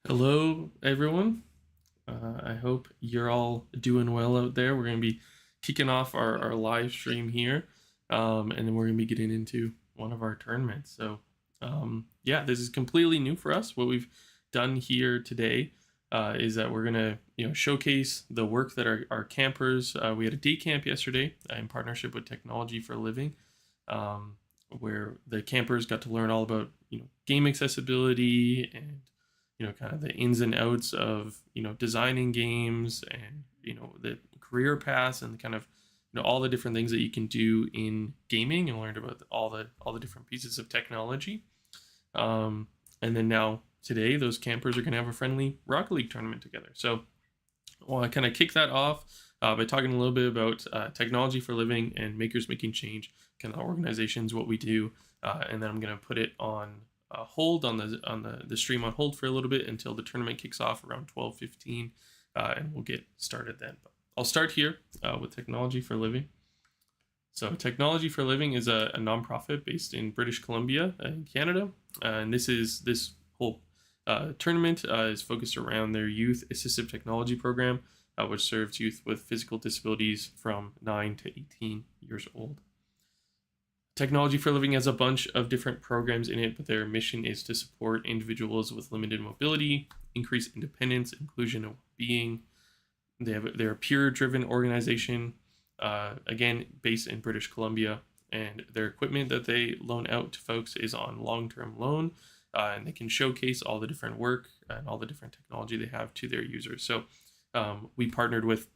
Hello, everyone. I hope you're all doing well out there. We're going to be kicking off our live stream here, and then we're going to be getting into one of our tournaments. So, yeah, this is completely new for us. What we've done here today is that we're going to showcase the work that our campers. We had a day camp yesterday in partnership with Technology for Living, um, where the campers got to learn all about game accessibility and kind of the ins and outs of designing games and the career paths and kind of all the different things that you can do in gaming, and learned about all the different pieces of technology. And then now today, those campers are going to have a friendly Rocket League tournament together. So I want to kind of kick that off by talking a little bit about Technology for Living and Makers Making Change, kind of organizations, what we do, and then I'm going to put it on hold on the stream on hold for a little bit until the tournament kicks off around 12:15, and we'll get started then. But I'll start here with Technology for Living. So Technology for Living is a nonprofit based in British Columbia in Canada, and this whole tournament is focused around their youth assistive technology program, which serves youth with physical disabilities from 9 to 18 years old. Technology for Living has a bunch of different programs in it, but their mission is to support individuals with limited mobility, increase independence, inclusion, and well-being. They're a peer-driven organization, again, based in British Columbia, and their equipment that they loan out to folks is on long-term loan, and they can showcase all the different work and all the different technology they have to their users. So we partnered with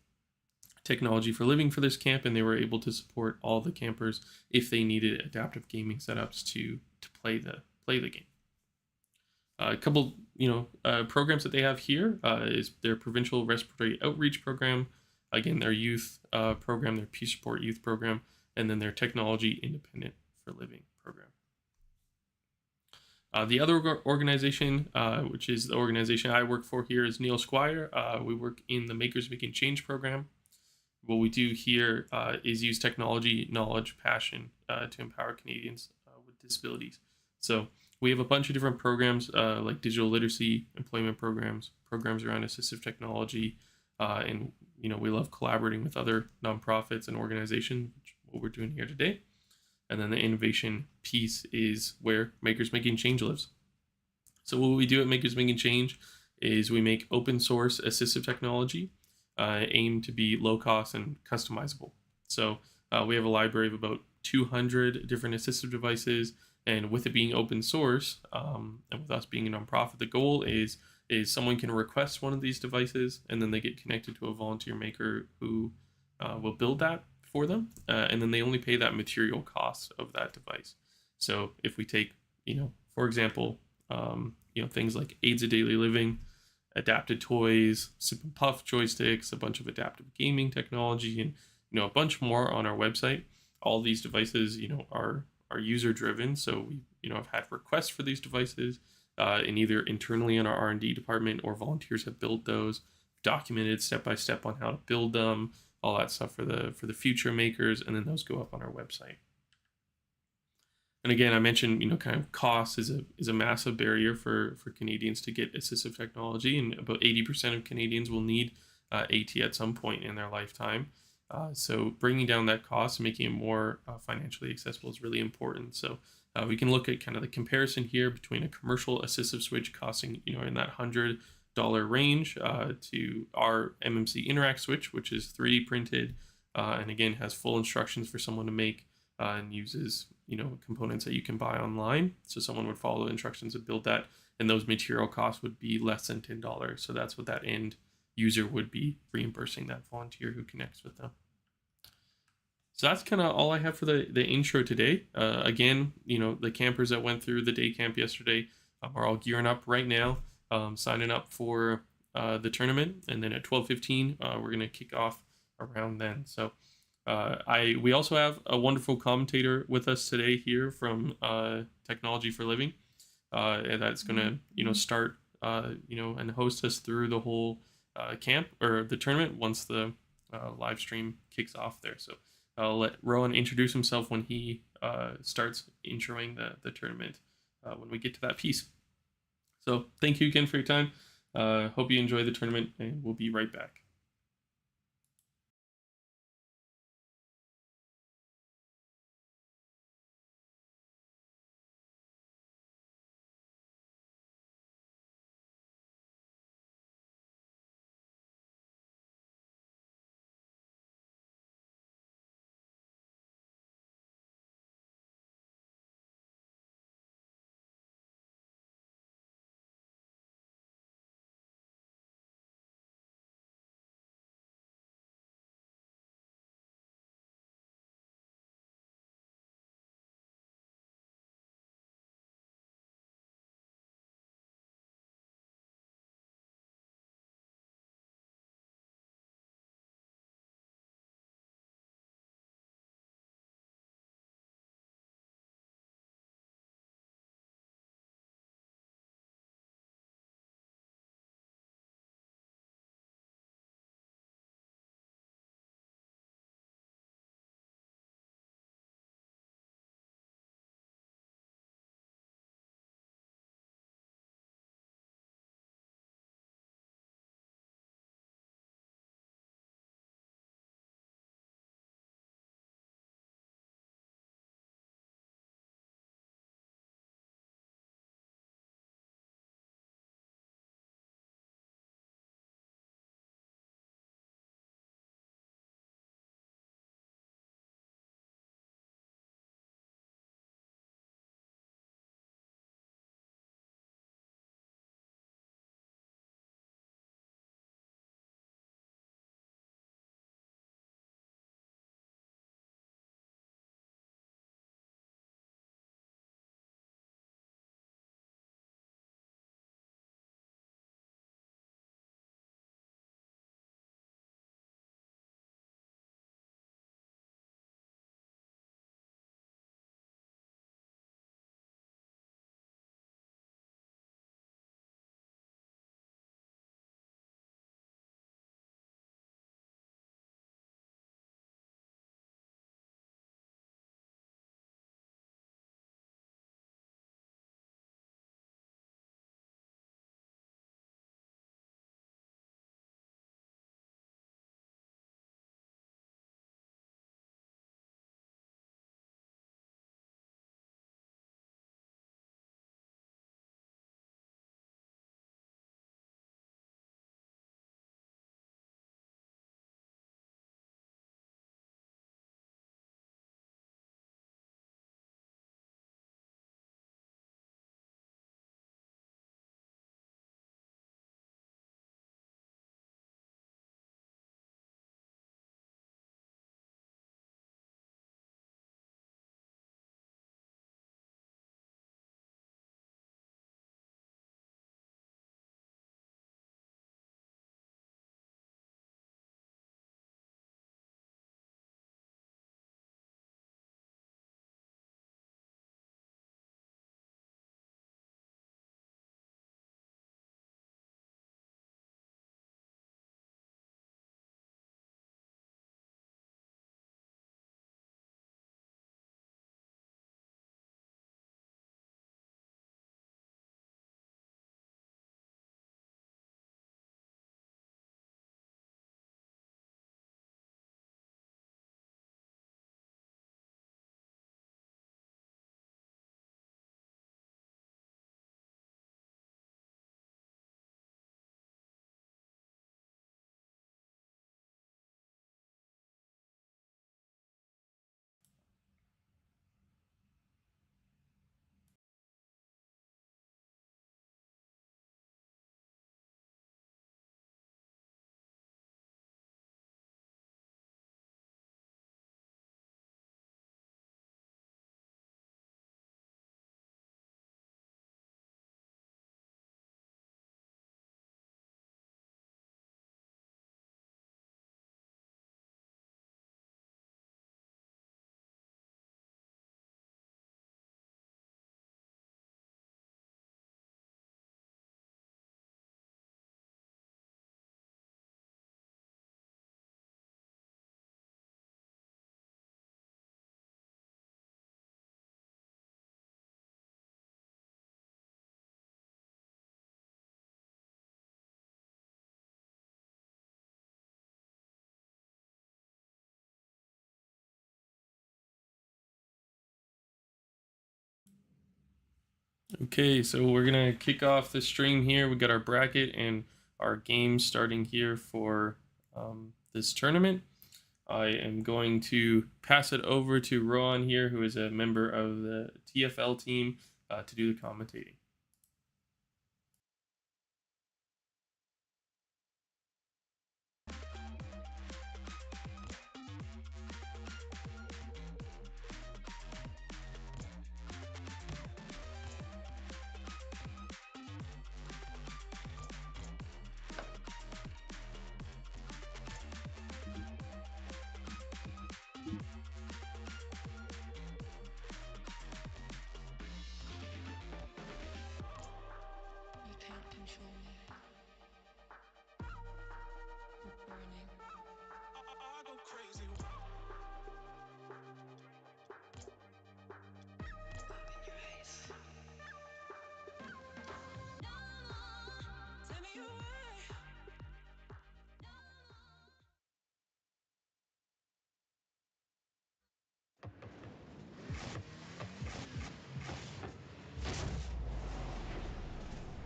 Technology for Living for this camp, and they were able to support all the campers if they needed adaptive gaming setups to play the game. A couple programs that they have here is their provincial respiratory outreach program, again their youth program, their peer support youth program, and then their technology independent for living program. The other organization, which is the organization I work for here, is Squire. We work in the Makers Making Change program. What we do here is use technology, knowledge, passion to empower Canadians with disabilities. So we have a bunch of different programs like digital literacy, employment programs, programs around assistive technology, and we love collaborating with other nonprofits and organizations, which is what we're doing here today. And then the innovation piece is where Makers Making Change lives. So what we do at Makers Making Change is we make open source assistive technology aim to be low cost and customizable. So we have a library of about 200 different assistive devices, and with it being open source, and with us being a nonprofit, the goal is someone can request one of these devices, and then they get connected to a volunteer maker who will build that for them, and then they only pay that material cost of that device. So if we take, for example, things like aids of daily living, adapted toys, sip and puff joysticks, a bunch of adaptive gaming technology, and a bunch more on our website. All these devices, are user driven. So we, have had requests for these devices, and either internally in our R&D department or volunteers have built those, documented step by step on how to build them, all that stuff for the future makers, and then those go up on our website. And again, I mentioned, kind of cost is a massive barrier for Canadians to get assistive technology, and about 80% of Canadians will need AT at some point in their lifetime. So bringing down that cost and making it more financially accessible is really important. So we can look at kind of the comparison here between a commercial assistive switch costing, in that $100 range to our MMC Interact switch, which is 3D printed, and again has full instructions for someone to make, and uses components that you can buy online. So someone would follow the instructions and build that, and those material costs would be less than $10. So that's what that end user would be reimbursing that volunteer who connects with them. So that's kind of all I have for the intro today. Again, the campers that went through the day camp yesterday are all gearing up right now, signing up for the tournament, and then at 12:15 we're going to kick off around then. So we also have a wonderful commentator with us today here from Technology for Living, and that's going to start and host us through the whole camp or the tournament once the live stream kicks off there. So I'll let Rowan introduce himself when he starts introing the tournament when we get to that piece. So thank you again for your time. Hope you enjoy the tournament, and we'll be right back. Okay, so we're gonna kick off the stream here. We got our bracket and our games starting here for this tournament. I am going to pass it over to Rohan here, who is a member of the TFL team, to do the commentating. You can't control me. We're burning. I go crazy. Open your eyes. Tell me why.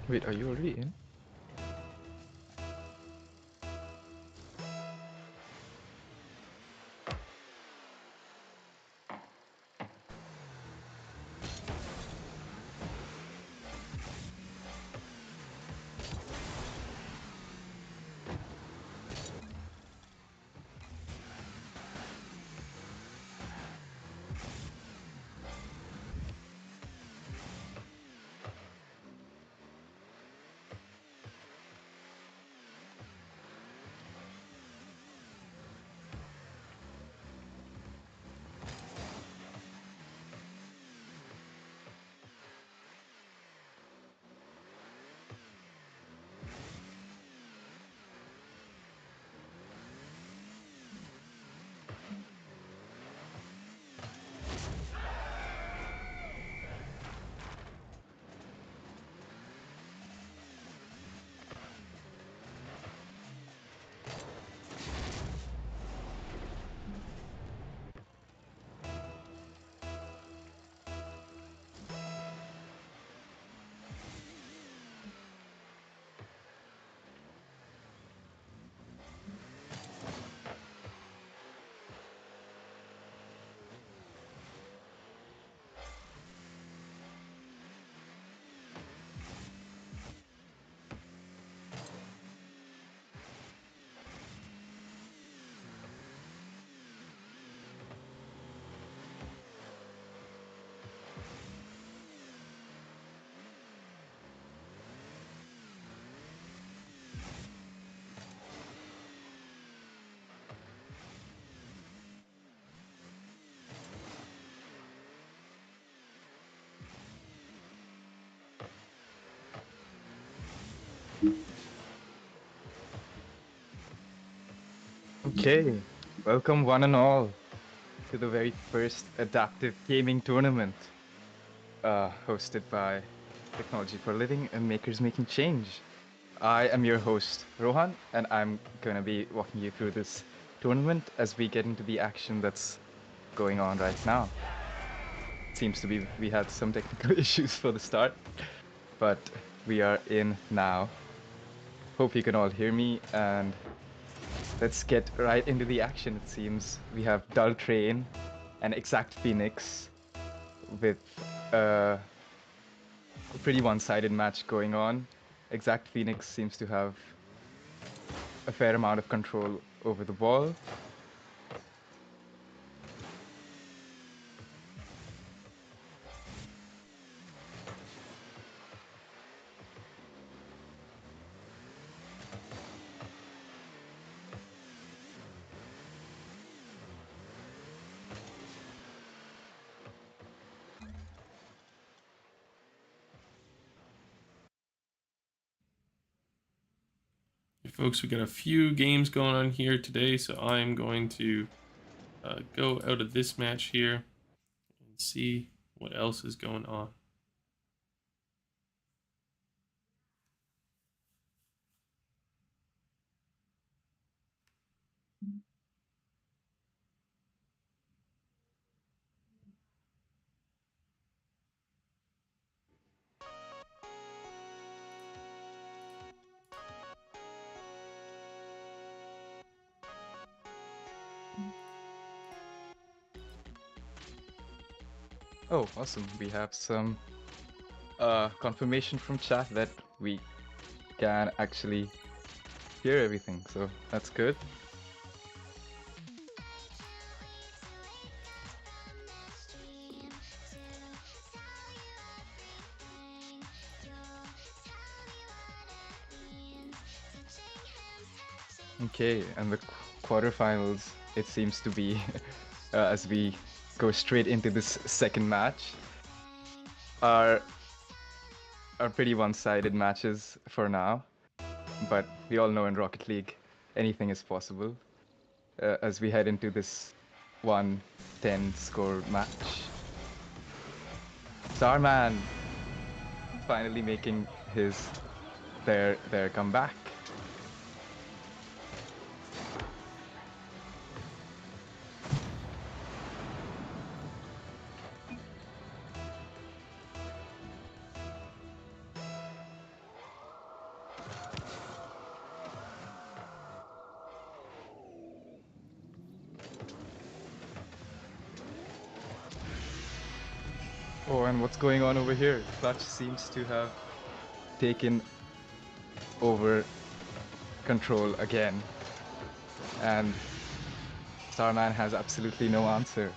Wait, are you already in? Okay, welcome one and all to the very first adaptive gaming tournament hosted by Technology for Living and Makers Making Change. I am your host, Rohan, and I'm going to be walking you through this tournament as we get into the action that's going on right now. Seems to be we had some technical issues for the start, but we are in now. Hope you can all hear me, and let's get right into the action. It seems we have Dull Train and Exact Phoenix with a pretty one-sided match going on. Exact Phoenix seems to have a fair amount of control over the ball. Hey, folks, we got a few games going on here today, so I'm going to go out of this match here and see what else is going on. Oh, awesome. We have some confirmation from chat that we can actually hear everything, so that's good. Okay, and the quarterfinals, it seems to be, as we go straight into this second match, are pretty one-sided matches for now. But we all know in Rocket League, anything is possible. As we head into this 1-10 score match. Starman finally making their comeback. Oh, and what's going on over here? Clutch seems to have taken over control again. And Starman has absolutely no answer.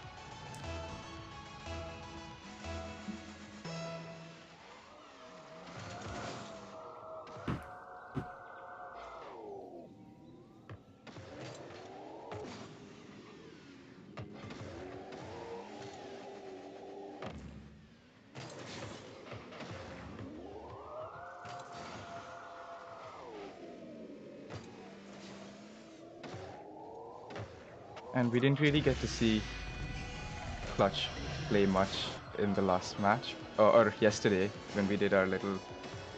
And we didn't really get to see Clutch play much in the last match, or yesterday when we did our little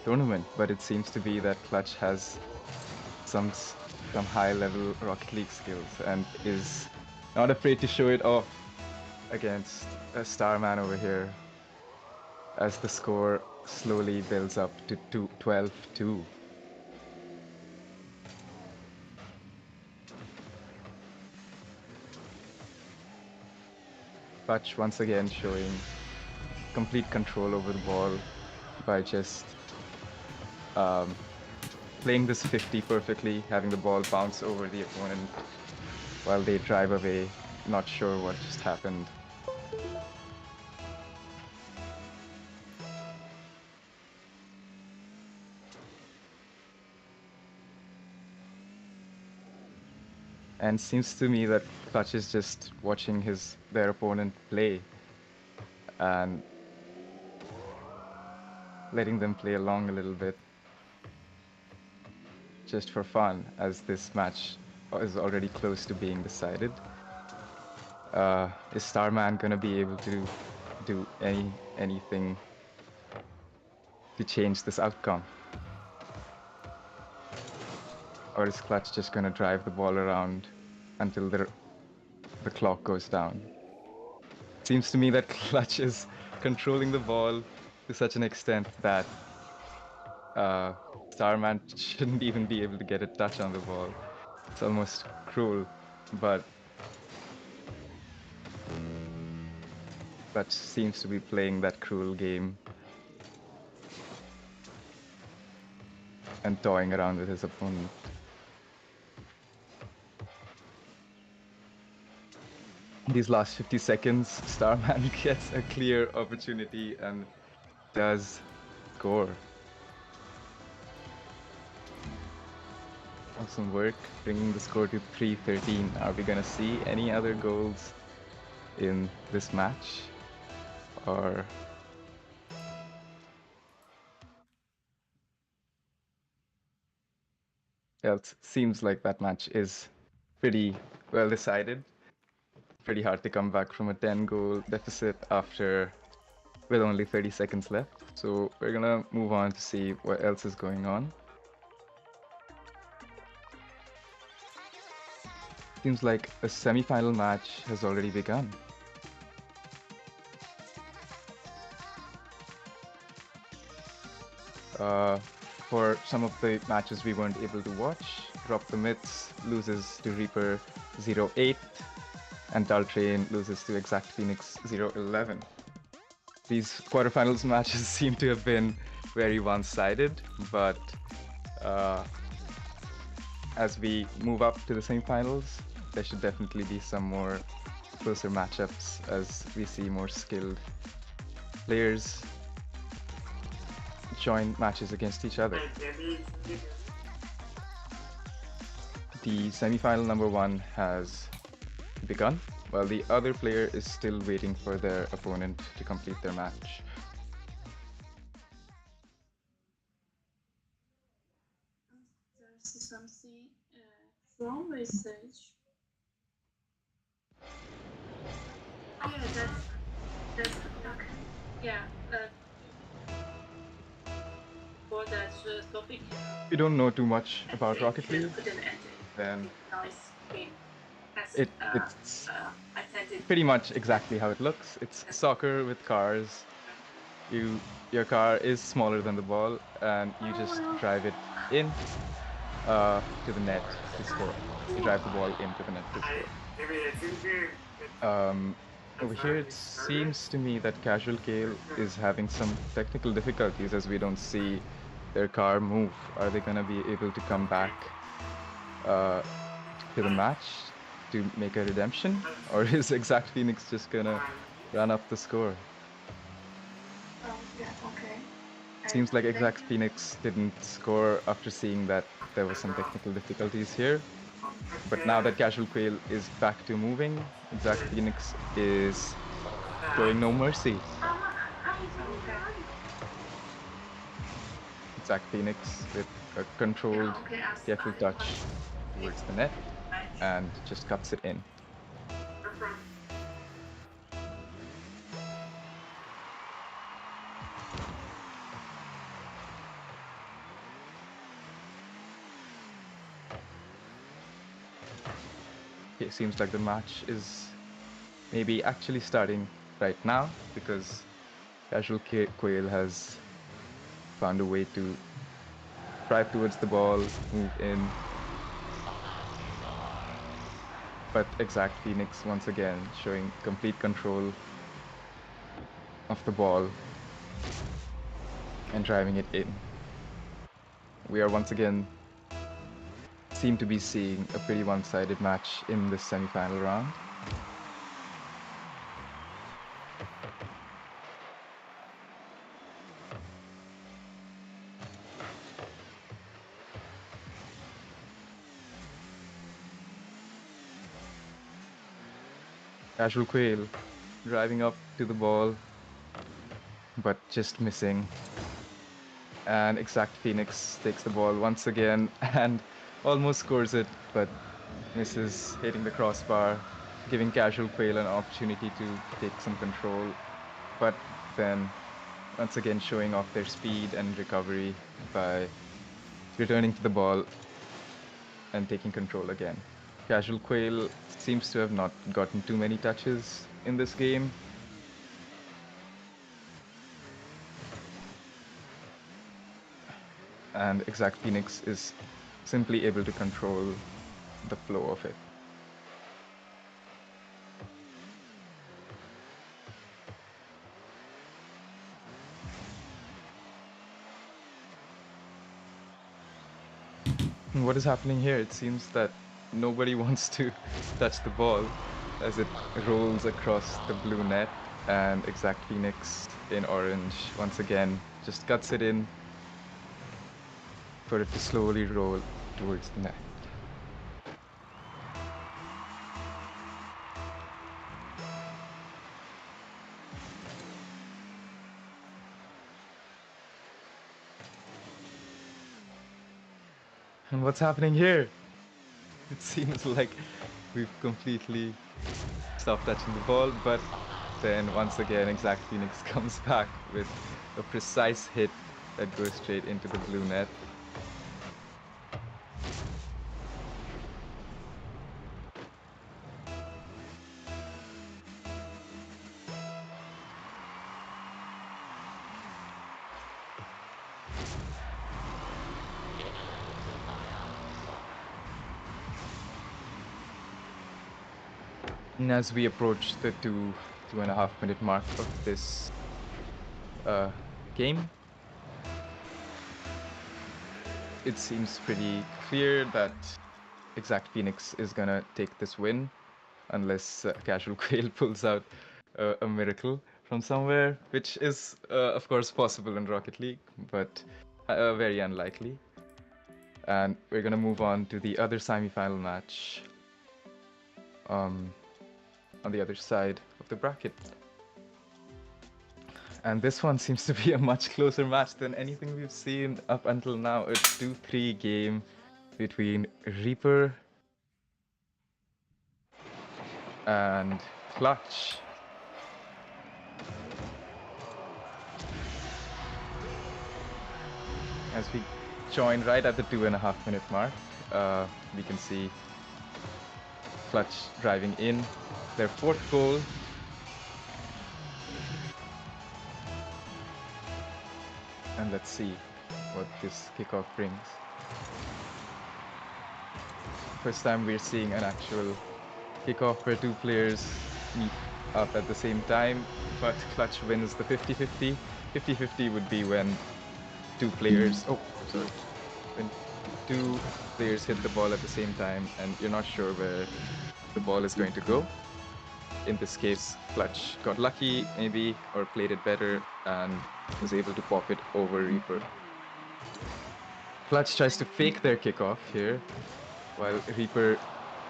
tournament, but it seems to be that Clutch has some high-level Rocket League skills and is not afraid to show it off against a Starman over here as the score slowly builds up to 12-2. Clutch once again showing complete control over the ball by just playing this 50 perfectly, having the ball bounce over the opponent while they drive away, not sure what just happened. And seems to me that Clutch is just watching their opponent play and letting them play along a little bit just for fun, as this match is already close to being decided. Is Starman gonna be able to do anything to change this outcome? Or is Clutch just gonna drive the ball around until the clock goes down? Seems to me that Clutch is controlling the ball to such an extent that Starman shouldn't even be able to get a touch on the ball. It's almost cruel, but Clutch seems to be playing that cruel game and toying around with his opponent. These last 50 seconds, Starman gets a clear opportunity and does score. Awesome work, bringing the score to 3-13. Are we gonna see any other goals in this match? Or it seems like that match is pretty well decided. Pretty hard to come back from a 10-goal deficit with only 30 seconds left. So we're gonna move on to see what else is going on. Seems like a semi-final match has already begun. For some of the matches we weren't able to watch, Drop the Myths loses to Reaper 0-8, and Dull Train loses to Exact Phoenix 0-11. These quarterfinals matches seem to have been very one-sided, but uh, as we move up to the semifinals, there should definitely be some more closer matchups as we see more skilled players join matches against each other. The semi-final number one has begun, while the other player is still waiting for their opponent to complete their match. There's something from message. Oh, yeah, that's okay. Yeah, for that topic. If you don't know too much about Rocket League, Couldn't end then nice game. it's I attended. pretty much exactly how it looks. It's soccer with cars. Your car is smaller than the ball, and you just drive it in to the net to score. You drive the ball into the net to score. Over here, it seems to me that Casual Kale is having some technical difficulties as we don't see their car move. Are they gonna be able to come back to the match to make a redemption, or is Exact Phoenix just gonna run up the score? Yeah, okay. Seems like Exact Phoenix didn't score after seeing that there was some technical difficulties here. But now that Casual Quail is back to moving, Exact Phoenix is showing no mercy. Exact Phoenix with a controlled, careful touch towards the net and just cuts it in. It seems like the match is maybe actually starting right now because Casual Quail has found a way to drive towards the ball, move in. But Exact Phoenix once again showing complete control of the ball and driving it in. We are once again seem to be seeing a pretty one-sided match in this semi-final round. Casual Quail driving up to the ball, but just missing. And Exact Phoenix takes the ball once again and almost scores it, but misses hitting the crossbar, giving Casual Quail an opportunity to take some control. But then once again showing off their speed and recovery by returning to the ball and taking control again. Casual Quail seems to have not gotten too many touches in this game. And Exact Phoenix is simply able to control the flow of it. And what is happening here? It seems that nobody wants to touch the ball as it rolls across the blue net, and Exact Phoenix in orange once again just cuts it in for it to slowly roll towards the net. And what's happening here? It seems like we've completely stopped touching the ball, but then once again Exact Phoenix comes back with a precise hit that goes straight into the blue net. And as we approach the 2.5 minute mark of this game. It seems pretty clear that Exact Phoenix is gonna take this win, unless Casual Quail pulls out a miracle from somewhere, which is, of course, possible in Rocket League, but very unlikely. And we're gonna move on to the other semi-final match on the other side of the bracket. And this one seems to be a much closer match than anything we've seen up until now. A 2-3 game between Reaper and Clutch. As we join right at the 2.5-minute mark, we can see Clutch driving in their fourth goal. And let's see what this kickoff brings. First time we're seeing an actual kickoff where two players meet up at the same time, but Clutch wins the 50-50. 50-50 would be when when two players hit the ball at the same time and you're not sure where the ball is going to go. In this case, Clutch got lucky, maybe, or played it better and was able to pop it over Reaper. Clutch tries to fake their kickoff here, while Reaper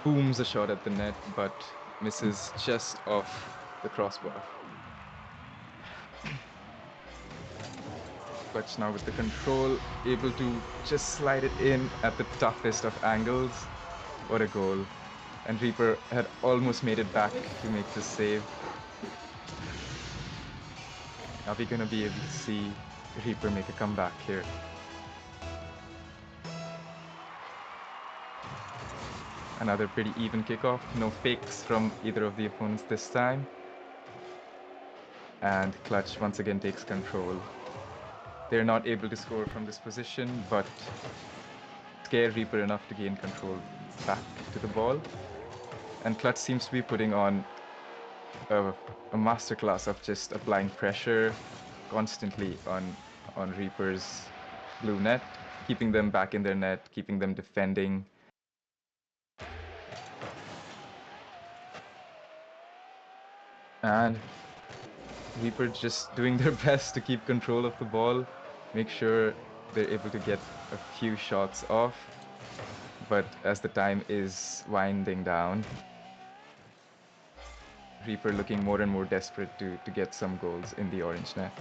booms a shot at the net, but misses just off the crossbar. Clutch now with the control, able to just slide it in at the toughest of angles. What a goal. And Reaper had almost made it back to make this save. Are we gonna be able to see Reaper make a comeback here? Another pretty even kickoff, no fakes from either of the opponents this time. And Clutch once again takes control. They're not able to score from this position, but scare Reaper enough to gain control back to the ball. And Clutch seems to be putting on a masterclass of just applying pressure constantly on Reaper's blue net, keeping them back in their net, keeping them defending. And Reaper just doing their best to keep control of the ball, make sure they're able to get a few shots off. But as the time is winding down, Reaper looking more and more desperate to get some goals in the orange net.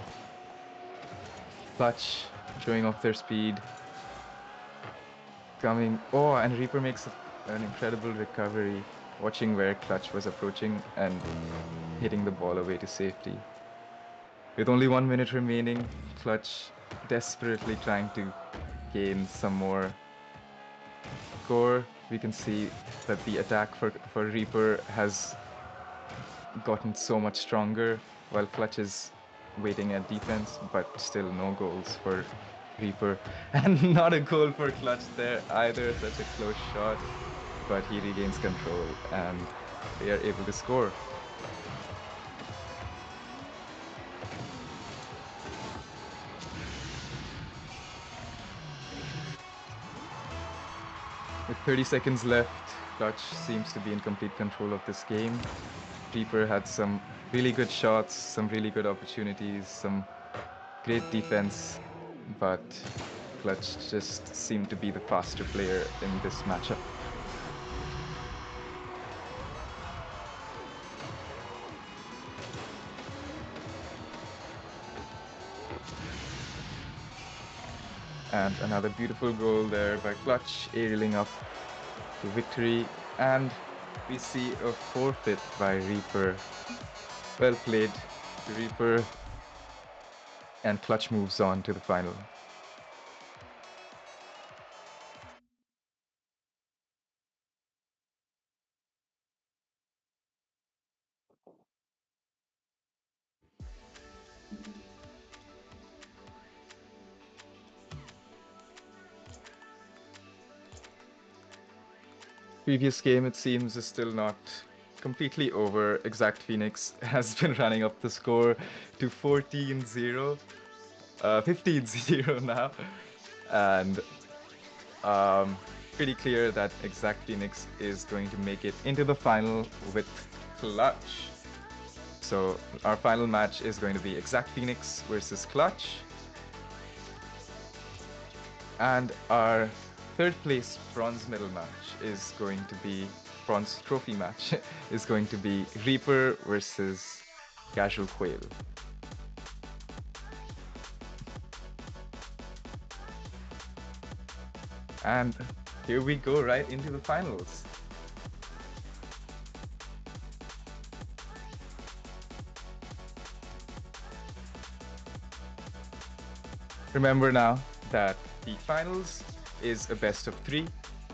Clutch showing off their speed. And Reaper makes an incredible recovery, watching where Clutch was approaching and hitting the ball away to safety. With only 1 minute remaining, Clutch desperately trying to gain some more score. We can see that the attack for Reaper has gotten so much stronger, while Clutch is waiting at defense, but still no goals for Reaper. And not a goal for Clutch there either, such a close shot, but he regains control and they are able to score. With 30 seconds left, Clutch seems to be in complete control of this game. Reaper had some really good shots, some really good opportunities, some great defense, but Clutch just seemed to be the faster player in this matchup. And another beautiful goal there by Clutch, aerialing up to victory. And we see a forfeit by Reaper. Well played to Reaper. And Clutch moves on to the final. Previous game, it seems, is still not completely over. Exact Phoenix has been running up the score to 14-0, 15-0 now, and pretty clear that Exact Phoenix is going to make it into the final with Clutch. So our final match is going to be Exact Phoenix versus Clutch. And our third place bronze medal match is going to be bronze trophy match is going to be Reaper versus Casual Quail. And here we go right into the finals. Remember now that the finals is a best of 3.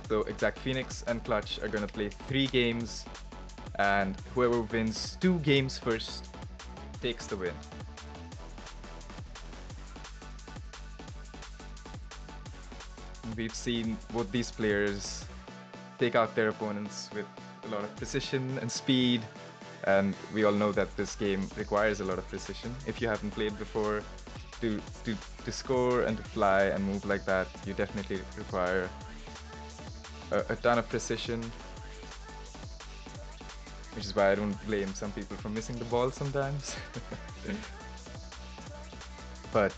So Exact Phoenix and Clutch are going to play 3 games, and whoever wins 2 games first takes the win. We've seen both these players take out their opponents with a lot of precision and speed, and we all know that this game requires a lot of precision. If you haven't played before, to score and to fly and move like that, you definitely require a ton of precision, which is why I don't blame some people for missing the ball sometimes. But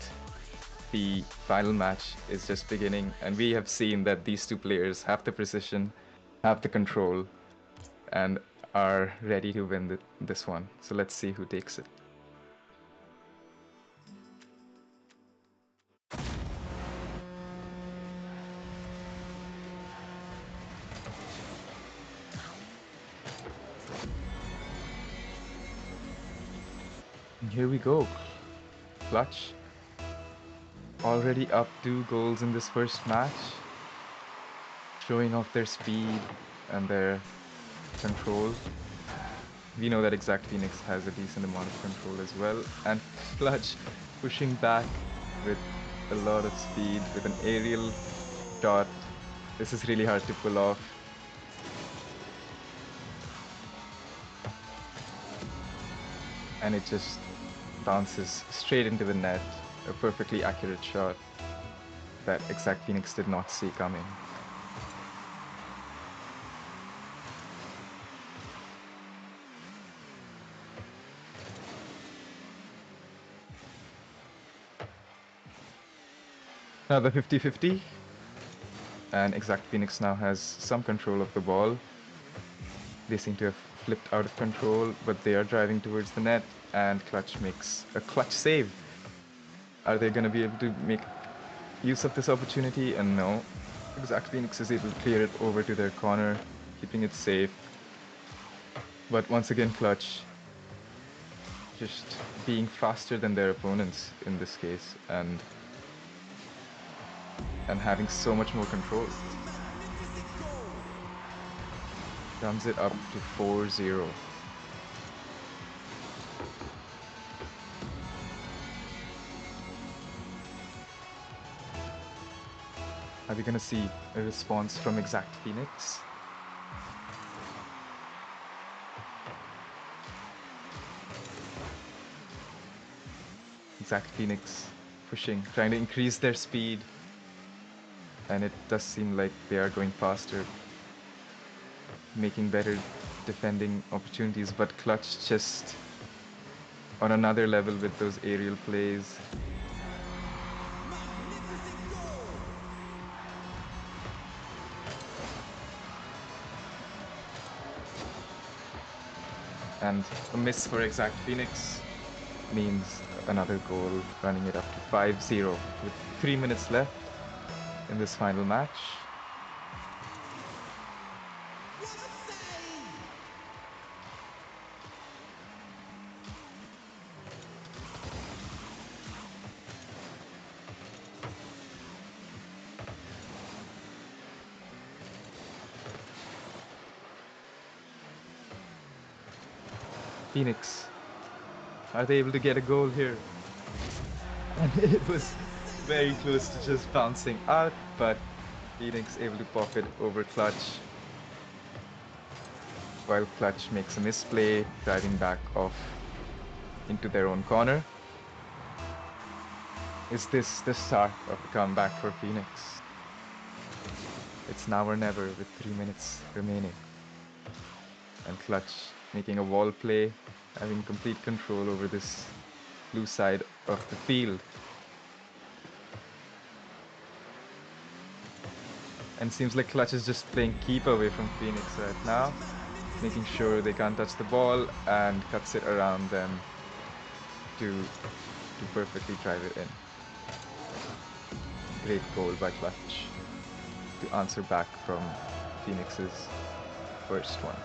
the final match is just beginning, and we have seen that these two players have the precision, have the control, and are ready to win this one. So let's see who takes it. And here we go. Clutch already up 2 goals in this first match, showing off their speed and their control. We know that Exact Phoenix has a decent amount of control as well, and Clutch pushing back with a lot of speed with an aerial shot. This is really hard to pull off. And it just bounces straight into the net. A perfectly accurate shot that Exact Phoenix did not see coming. Now the 50-50, and Exact Phoenix now has some control of the ball. They seem to have flipped out of control, but they are driving towards the net, and Clutch makes a clutch save. Are they going to be able to make use of this opportunity? And no, Exact Phoenix is able to clear it over to their corner, keeping it safe. But once again, Clutch just being faster than their opponents in this case, and having so much more control. Runs it up to 4-0. Are we gonna see a response from Exact Phoenix? Exact Phoenix pushing, trying to increase their speed, and it does seem like they are going faster, making better defending opportunities, but Clutch just on another level with those aerial plays. And a miss for Exact Phoenix means another goal, running it up to 5-0 with 3 minutes left in this final match. Phoenix, are they able to get a goal here? And it was very close to just bouncing out, but Phoenix able to pop it over Clutch. while Clutch makes a misplay, driving back off into their own corner. Is this the start of the comeback for Phoenix? It's now or never with 3 minutes remaining. And Clutch making a wall play, having complete control over this blue side of the field. And seems like Clutch is just playing keep away from Phoenix right now, making sure they can't touch the ball and cuts it around them to perfectly drive it in. Great goal by Clutch to answer back from Phoenix's first one.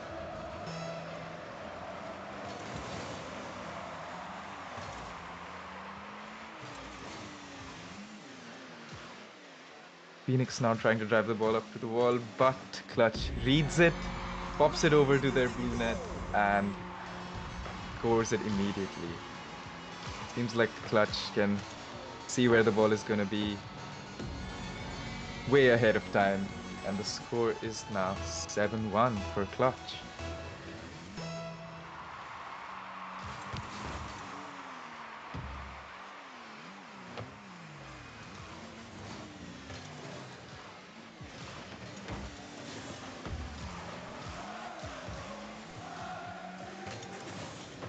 Phoenix now trying to drive the ball up to the wall, but Clutch reads it, pops it over to their blue net, and scores it immediately. Seems like Clutch can see where the ball is going to be way ahead of time, and the score is now 7-1 for Clutch.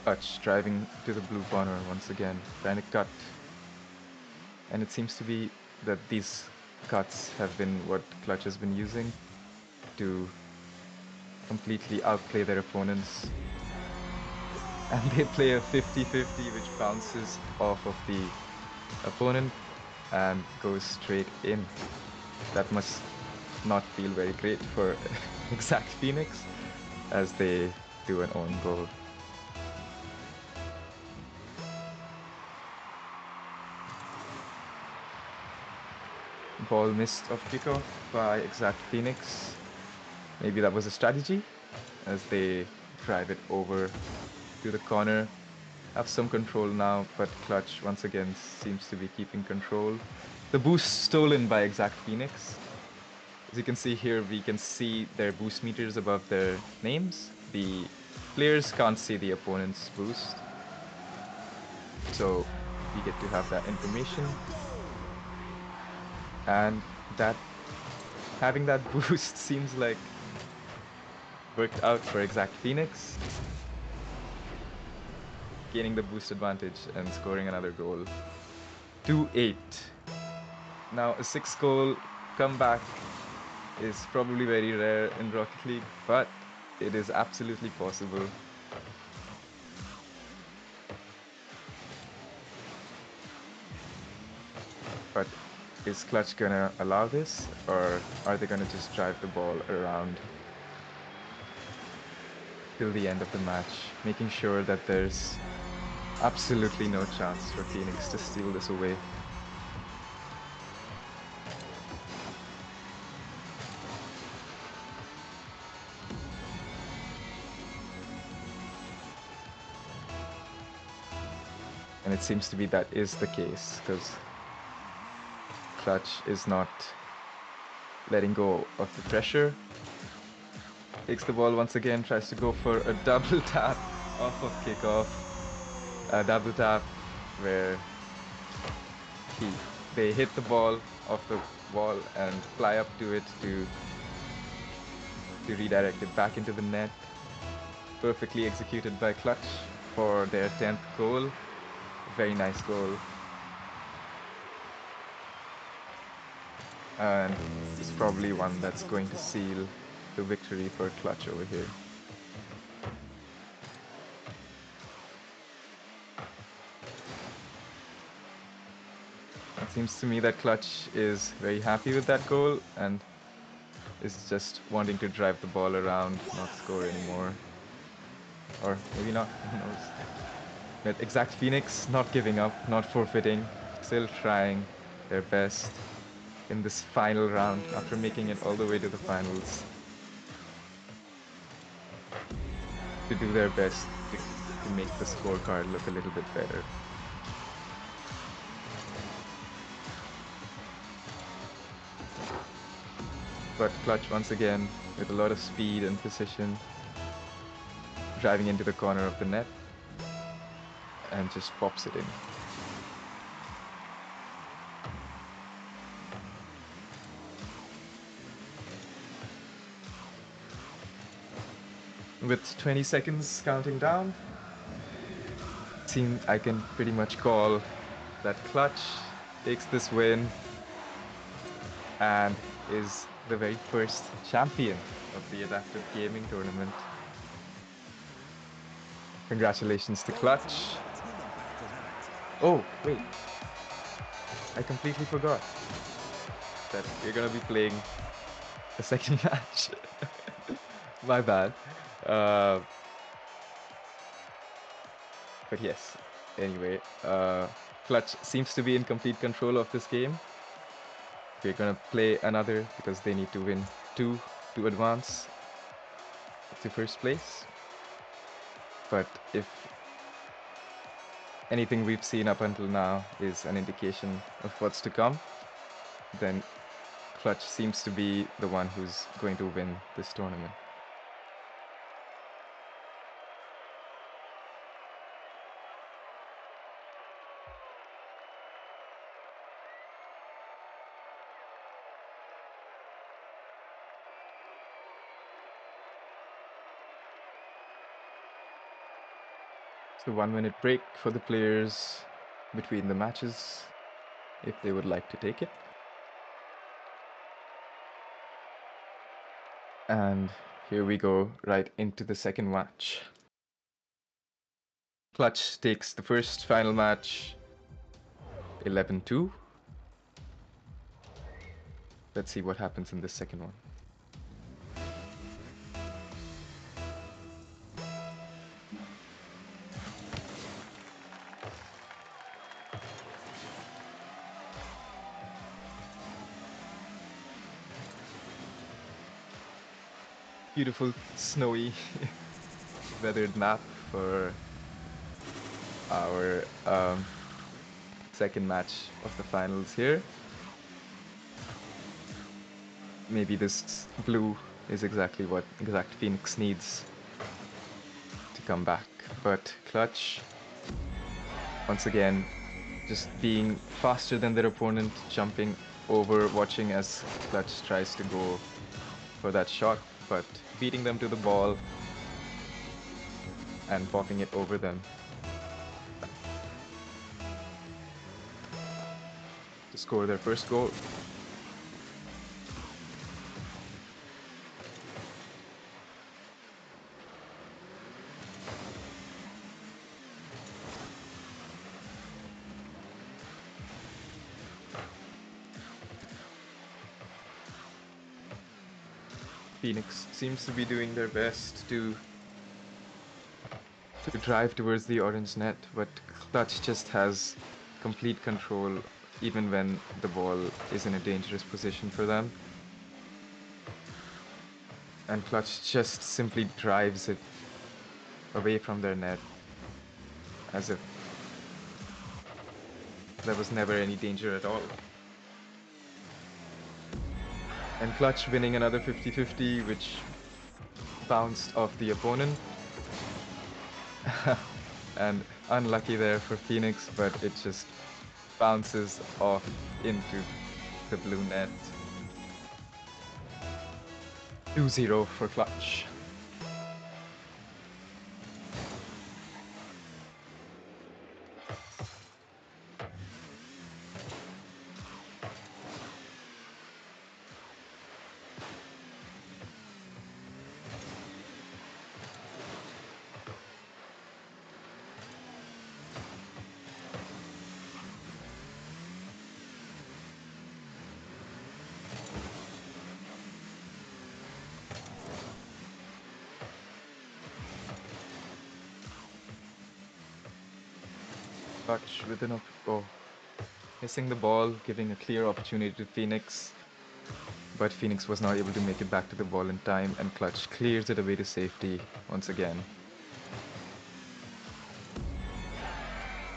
Clutch driving to the blue corner once again, trying to cut. And it seems to be that these cuts have been what Clutch has been using to completely outplay their opponents. And they play a 50-50 which bounces off of the opponent and goes straight in. That must not feel very great for Exact Phoenix as they do an own goal. Ball missed off kickoff by Exact Phoenix. Maybe that was a strategy as they drive it over to the corner. Have some control now, but Clutch once again seems to be keeping control. The boost stolen by Exact Phoenix. As you can see here, we can see their boost meters above their names. The players can't see the opponent's boost, so we get to have that information. And that having that boost seems like worked out for Exact Phoenix, gaining the boost advantage and scoring another goal. 2-8. Now a 6-goal comeback is probably very rare in Rocket League, but it is absolutely possible. But is Clutch gonna allow this, or are they gonna just drive the ball around till the end of the match, making sure that there's absolutely no chance for Phoenix to steal this away? And it seems to be that is the case, because Clutch is not letting go of the pressure. Takes the ball once again, tries to go for a double tap off of kickoff. A double tap where they hit the ball off the wall and fly up to it to redirect it back into the net. Perfectly executed by Clutch for their 10th goal. Very nice goal. And this is probably one that's going to seal the victory for Clutch over here. It seems to me that Clutch is very happy with that goal and is just wanting to drive the ball around, not score anymore. Or maybe not, who knows. But Exact Phoenix not giving up, not forfeiting, still trying their best in this final round after making it all the way to the finals to do their best to make the scorecard look a little bit better. But Clutch once again with a lot of speed and precision driving into the corner of the net and just pops it in. With 20 seconds counting down, I can pretty much call that Clutch takes this win and is the very first champion of the Adaptive Gaming Tournament. Congratulations to Clutch. Oh, wait. I completely forgot that we're gonna be playing the second match. My bad. But yes, anyway, Clutch seems to be in complete control of this game. We're gonna play another because they need to win 2 to advance to first place. But if anything we've seen up until now is an indication of what's to come, then Clutch seems to be the one who's going to win this tournament. So 1 minute break for the players between the matches, if they would like to take it. And here we go, right into the second match. Clutch takes the first final match, 11-2. Let's see what happens in the second one. Beautiful snowy weathered map for our second match of the finals here. Maybe this blue is exactly what Phoenix needs to come back. But Clutch, once again, just being faster than their opponent, jumping over, watching as Clutch tries to go for that shot, but beating them to the ball and popping it over them to score their first goal. Phoenix seems to be doing their best to drive towards the orange net, but Clutch just has complete control even when the ball is in a dangerous position for them. And Clutch just simply drives it away from their net as if there was never any danger at all. And Clutch winning another 50-50, which bounced off the opponent. And unlucky there for Phoenix, but it just bounces off into the blue net. 2-0 for Clutch. Clutch with an missing the ball, giving a clear opportunity to Phoenix, but Phoenix was not able to make it back to the ball in time, and Clutch clears it away to safety once again,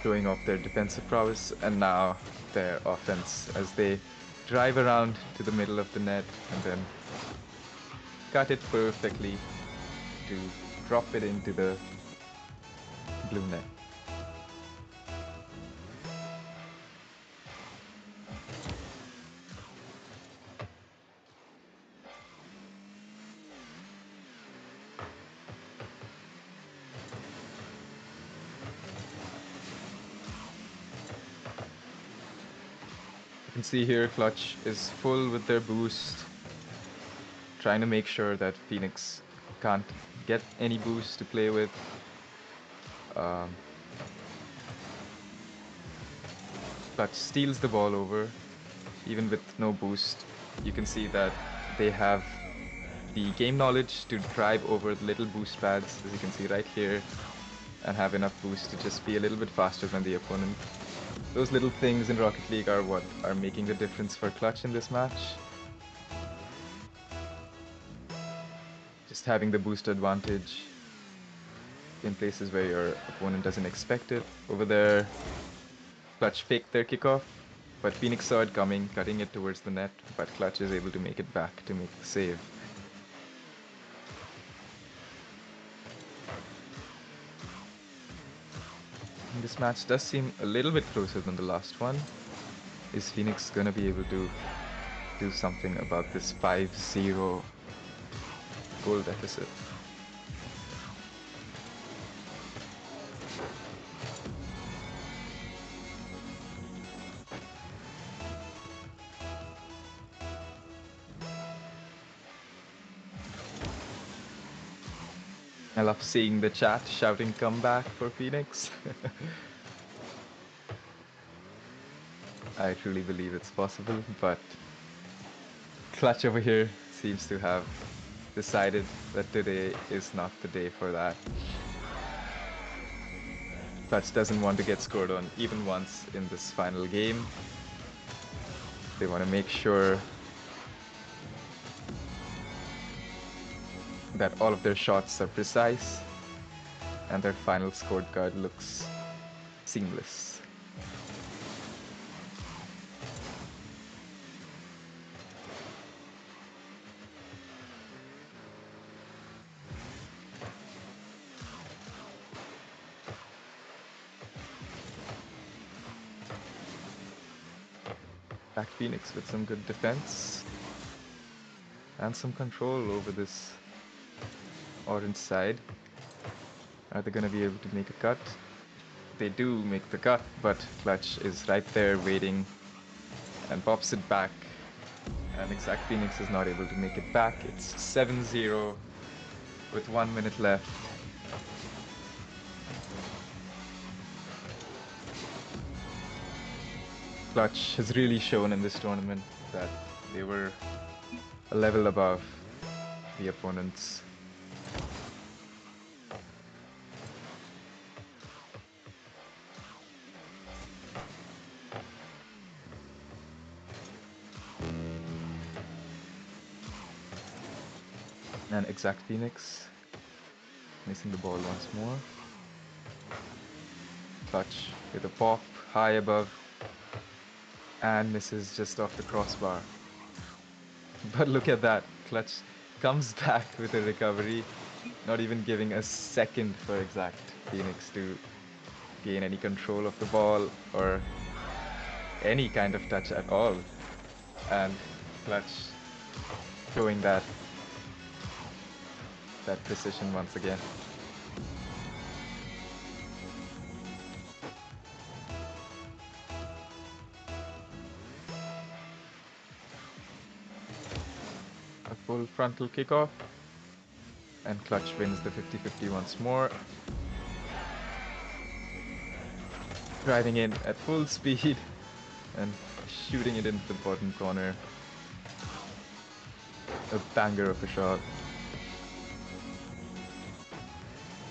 showing off their defensive prowess and now their offense as they drive around to the middle of the net and then cut it perfectly to drop it into the blue net. You can see here Clutch is full with their boost, trying to make sure that Phoenix can't get any boost to play with. Clutch steals the ball over, even with no boost. You can see that they have the game knowledge to drive over the little boost pads, as you can see right here, and have enough boost to just be a little bit faster than the opponent. Those little things in Rocket League are what are making the difference for Clutch in this match. Just having the boost advantage in places where your opponent doesn't expect it. Over there, Clutch faked their kickoff, but Phoenix saw it coming, cutting it towards the net, but Clutch is able to make it back to make the save. And this match does seem a little bit closer than the last one. Is Phoenix gonna be able to do something about this 5-0 goal deficit? I love seeing the chat shouting comeback for Phoenix. I truly believe it's possible, but Clutch over here seems to have decided that today is not the day for that. Clutch doesn't want to get scored on even once in this final game. They want to make sure that all of their shots are precise and their final scorecard looks seamless. Back Phoenix with some good defense and some control over this orange side. Are they going to be able to make a cut? They do make the cut, but Clutch is right there waiting and pops it back. And Exact Phoenix is not able to make it back. It's 7-0 with 1 minute left. Clutch has really shown in this tournament that they were a level above the opponents. And Exact Phoenix missing the ball once more. Clutch with a pop high above and misses just off the crossbar. But look at that, Clutch comes back with a recovery, not even giving a second for Exact Phoenix to gain any control of the ball or any kind of touch at all. And Clutch showing that precision once again. A full frontal kickoff, and Clutch wins the 50-50 once more. Driving in at full speed and shooting it into the bottom corner. A banger of a shot.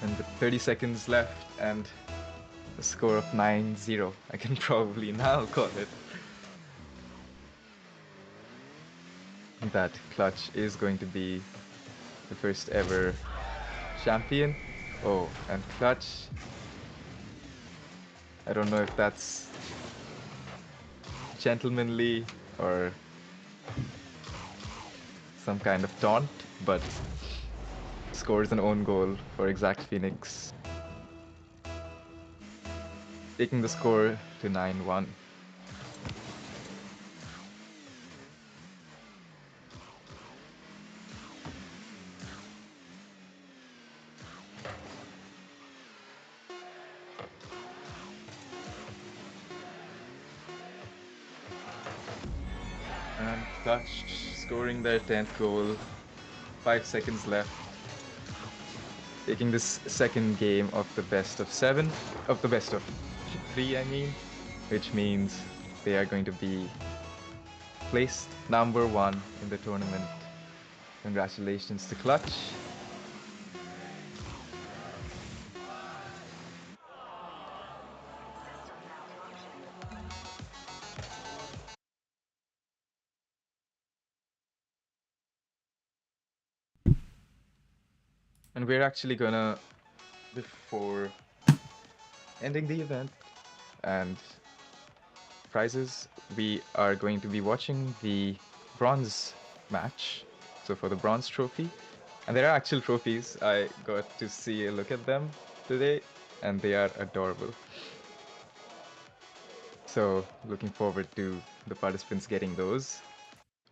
And with 30 seconds left and a score of 9-0, I can probably now call it that Clutch is going to be the first ever champion. Oh, and Clutch, I don't know if that's gentlemanly or some kind of taunt, but scores an own goal for Exact Phoenix, taking the score to 9-1. And Clutch scoring their 10th goal, 5 seconds left, taking this second game of the best of 7, of the best of 3, I mean, which means they are going to be placed number 1 in the tournament. Congratulations to Clutch. And we're actually gonna, before ending the event and prizes, we are going to be watching the bronze match. So for the bronze trophy, and there are actual trophies. I got to see a look at them today, and they are adorable. So looking forward to the participants getting those,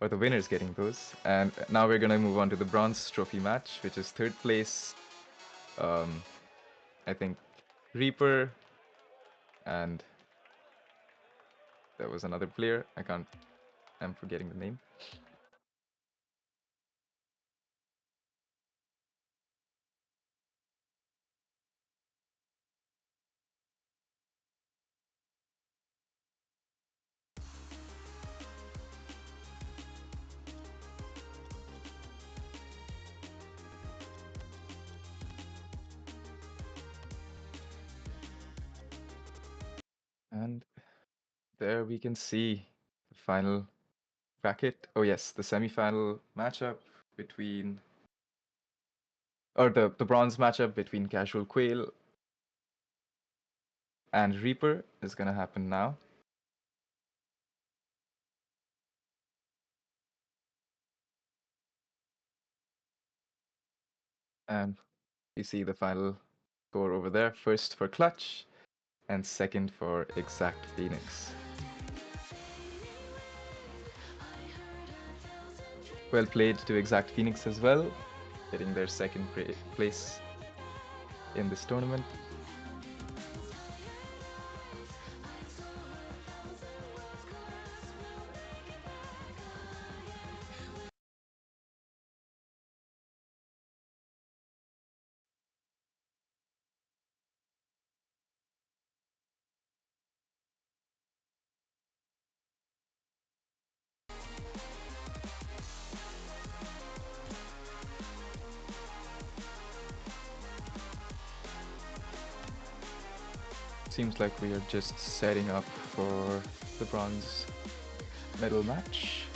or the winners getting those. And now we're gonna move on to the bronze trophy match, which is third place. I think Reaper, and there was another player. I'm forgetting the name. And there we can see the final bracket. Oh yes, the semi-final matchup between, or the bronze matchup between Casual Quail and Reaper is gonna happen now. And you see the final score over there. First for Clutch, and second for Exact Phoenix. Well played to Exact Phoenix as well, getting their second place in this tournament. Seems like we are just setting up for the bronze medal match.